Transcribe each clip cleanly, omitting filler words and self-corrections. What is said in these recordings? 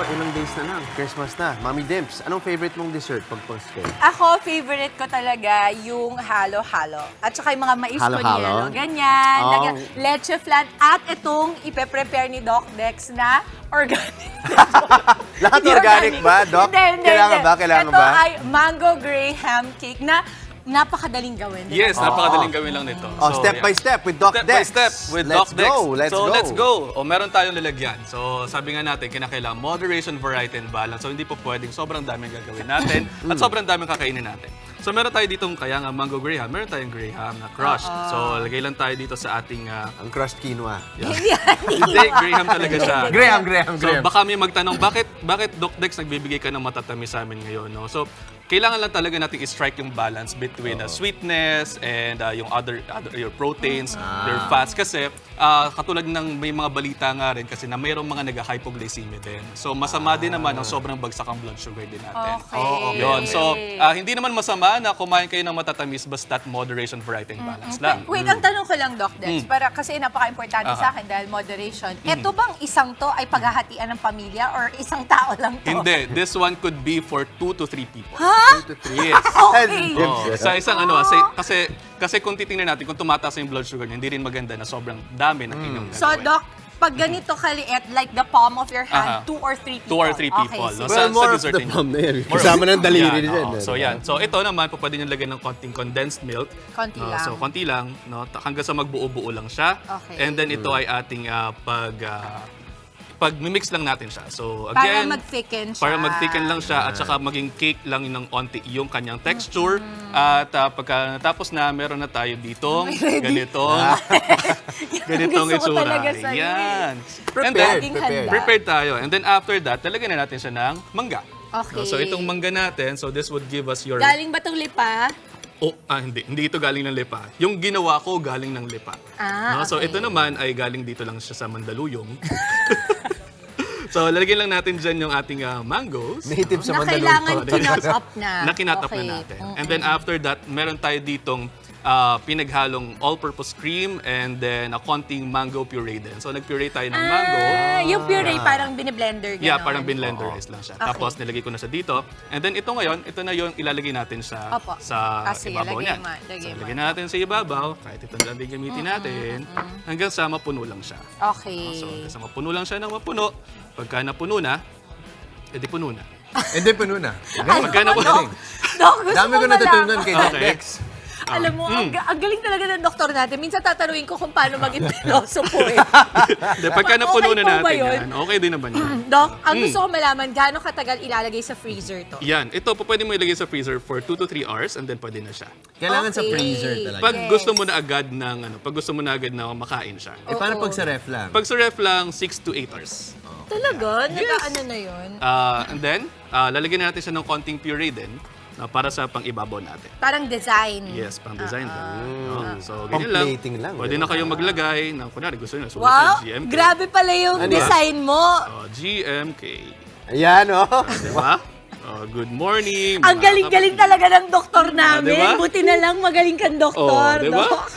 ilang days na lang. Christmas na. Mami Dimps, anong favorite mong dessert pag Pasko? Ako, favorite ko talaga yung halo-halo. At saka yung mga mais ko Halo-halo? niya. Ganyan. Oh. Lagyan, leche flan. At itong ipe-prepare ni Doc Dex na organic. Lahat Hindi organic ba, Doc? Hindi. Kailangan ba? Kailangan Ito ba? ay mango graham cake na napakadaling gawin. Yes, napakadaling gawin lang nito. Oh, step by step with Doc Step Dex. by step with Doc Dex. Let's go. O, meron tayong lalagyan. So, sabi nga natin, kinakailangan moderation, variety, and balance. So, hindi po pwedeng sobrang daming gagawin natin at sobrang daming kakainin natin. So, meron tayo ditong kaya nga mango graham. Meron tayong graham na crushed. So, lagay lang tayo dito sa ating... Ang crushed quinoa. hindi, graham talaga siya. Graham. So, baka may magtanong, bakit Doc Dex nagbibigay ka ng matatamis sa amin ngayon? No? So, kailangan lang talaga natin i-strike yung balance between sweetness and yung other your proteins, your fats. Kasi katulad ng may mga balita nga rin kasi na mayroong mga nag-hypoglycemia din. So masama din naman ang sobrang bagsak ang blood sugar din natin. Okay. Yun. So hindi naman masama na kumain kayo ng matatamis basta moderation, variety, and balance lang. Wait, ang tanong ko lang, Doc Dex, para kasi napaka-importante sa akin dahil moderation. Ito bang isang to ay paghahatian ng pamilya or isang tao lang to? Hindi. This one could be for 2 to 3 people. Ha? 2 to 3. Yes. Okay. Sa isang kasi kung titingnan natin, kung tumataas yung blood sugar niya, hindi rin maganda na sobrang dami ng inyong So, gagawin. Doc, pag ganito kaliit, like the palm of your hand, 2 or 3 people. 2 or 3 people. Okay, No? sige. Well, more of dessert the ninyo. palm na yan. More Kasama ng daliri yan, din. oo. So yan. So ito naman, po pwede nyo lagyan ng konting condensed milk. Konti No? lang. So konti lang. No? Hanggang sa magbuo-buo lang siya. Okay. And then ito ay ating pag-mimix lang natin siya. So again, Para mag-thicken siya. Para mag-thicken lang siya at saka maging cake lang ng onti yung kanyang texture. At pagka natapos na, meron na tayo ditong ganitong Gusto ko itsura. talaga sa'yo eh. Yan. Prepared. Laging handa. Prepared tayo. And then after that, talagyan na natin siya ng mangga. Okay. So itong mangga natin, so this would give us your... Galing ba itong lipa? hindi. Hindi ito galing ng lipa. Yung ginawa ko galing ng lipa. Ah, So okay. ito naman ay galing dito lang siya sa Mandaluyong. So lalagyan lang natin dyan yung ating mangoes. Native sa Na Mandaluyong. kailangan kinot up na. Na kinatap Okay. na natin. And then after that, meron tayo ditong pinaghalong all-purpose cream and then a konting mango puree din. So nag-puree tayo ng mango. Yung puree parang biniblender gano'n. Yeah, parang binlenderize lang siya. Okay. Tapos nilagay ko na siya dito. And then ito ngayon, ito na yung ilalagay natin sa Opo. Sige, ibabaw lagay niya. mo, lagay So mo. lagay natin sa ibabaw, kahit ito na lang din gamitin natin, hanggang sa mapuno lang siya. Okay. So hanggang sa mapuno lang siya ng mapuno. Pagka napuno na, edi puno na. Hindi, puno na. Pagka napuno, Doc, gusto Dami ko malaman. natutunan kay Doc Okay. Dex. Alam mo, ang galing talaga ng doktor natin. Minsan tatanungin ko kung paano maging pilosopo eh. Hindi, pagka napuno Okay na po ba natin yun? yan, okay din naman yun. Doc, ang gusto ko malaman, gaano katagal ilalagay sa freezer to? Yan, ito po pwede mo ilagay sa freezer for 2 to 3 hours and then pwede na siya. Kailangan sa Okay. freezer talaga. Pag Yes. gusto mo na agad ng pag gusto mo na agad na makain siya. Eh, paano pag sa ref lang? Pag sa ref lang, 6 to 8 hours. Talaga? Nag-ano na yun? And then, lalagyan natin siya ng konting puree din para sa pang-ibabaw natin. Parang design. Yes, pang-design din. No? So, ganyan lang. Pang-plating lang. Pwede na kayong maglagay ng, kunwari, gusto nyo, sulat Wow! na GMK. Grabe pala yung Ano design mo. GMK. Ayan, oh. Diba? Good morning. Ang mga galing-galing talaga ng doktor namin. diba? Buti na lang magaling kang doktor, diba? Doc.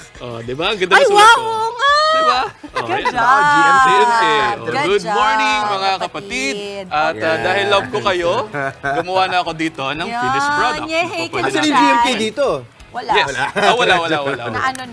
Diba? Ang ganda Ay, ng sulat wow! ko. Oo nga! Diba? Good ayan. job! GMK. Good Good job, morning, mga kapatid. At dahil love ko kayo, gumawa na ako dito ng Yan, finished product. yay, So, pwede congrats. Asan na- yung GMK dito? Wala. Yes. Wala. Na ano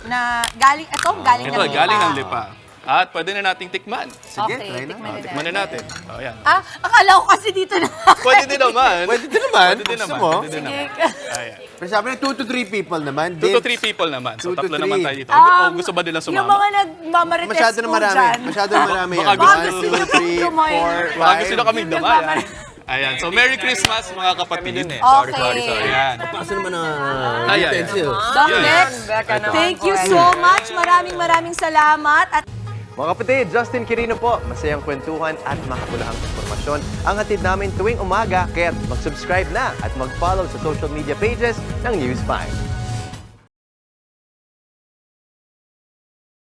na galing, galing Ito, ng lipa. galing ng lipa. At pwede na nating tikman. Sige, Okay, try na. tikman na Tikman na natin. Yan. Akala ko kasi dito na. Pwede din naman. Pwede din naman. Pwede din Gusto naman. mo? Pwede din Sige. naman. Ayan. Pero sabi na 2 to 3 people naman. 2 to Dimps. 3 people naman. So, 2 to tatlo naman 3. tayo dito. O gusto ba nila Yung sumama? mga nagmamarites Masyado na po marami. dyan. Masyado na marami yan. Baka gusto 1, nyo 2, 3, pong kumain. 4, Baka gusto na 5. kaming damay. Ayan. So, Merry Christmas, mga kapatid. Okay. Ayan. Asan naman ang Ayan. utensils? Doc Yan. Dex, thank you so much. Maraming salamat. At Mga kapatid, Justin Quirino po. Masayang kwentuhan at makapulahang informasyon ang hatid namin tuwing umaga. Kaya mag-subscribe na at mag-follow sa social media pages ng News 5.